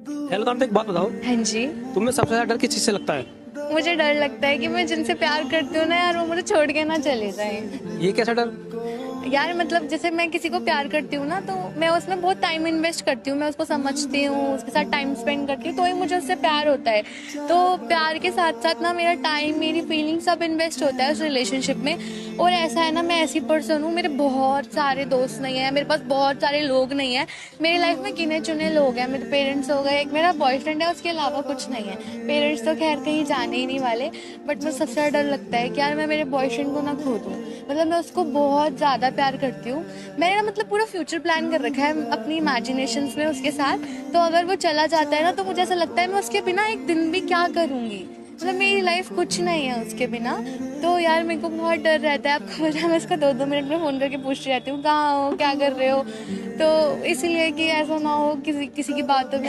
Hello तो एक बात बताओ, हाँ जी। तुम्हें सबसे ज्यादा डर किस चीज से लगता है? मुझे डर लगता है कि मैं जिनसे प्यार करती हूँ ना यार, वो मुझे छोड़ के ना चले जाए। ये कैसा डर? यार मतलब जैसे मैं किसी को प्यार करती हूँ ना, तो मैं उसमें बहुत टाइम इन्वेस्ट करती हूँ, मैं उसको समझती हूँ, उसके साथ टाइम स्पेंड करती हूँ, तो ही मुझे उससे प्यार होता है। तो प्यार के साथ साथ ना मेरा टाइम, मेरी फीलिंग सब इन्वेस्ट होता है उस रिलेशनशिप में। और ऐसा है ना, मैं ऐसी पर्सन हूँ, मेरे बहुत सारे दोस्त नहीं है, मेरे पास बहुत सारे लोग नहीं है। मेरी लाइफ में गिने चुने लोग हैं, मेरे पेरेंट्स हो गए, एक मेरा बॉयफ्रेंड है, उसके अलावा कुछ नहीं है। पेरेंट्स तो खैर कहीं जाने ही नहीं वाले। बट मुझे सबसे ज़्यादा डर लगता है कि यार मैं मेरे बॉयफ्रेंड को ना खो दूँ। मतलब मैं उसको बहुत ज़्यादा प्यार करती हूँ। मैंने ना मतलब पूरा फ्यूचर प्लान कर रखा है अपनी इमेजिनेशंस में उसके साथ। तो अगर वो चला जाता है ना, तो मुझे ऐसा लगता है मैं उसके बिना एक दिन भी क्या करूँगी। मतलब मेरी लाइफ कुछ नहीं है उसके बिना। तो यार मेरे को बहुत डर रहता है, आपको पता है मैं उसका 2-2 मिनट में फ़ोन करके पूछती रहती हूँ, कहाँ हो, क्या कर रहे हो। तो इसलिए कि ऐसा ना हो किसी किसी की बातों में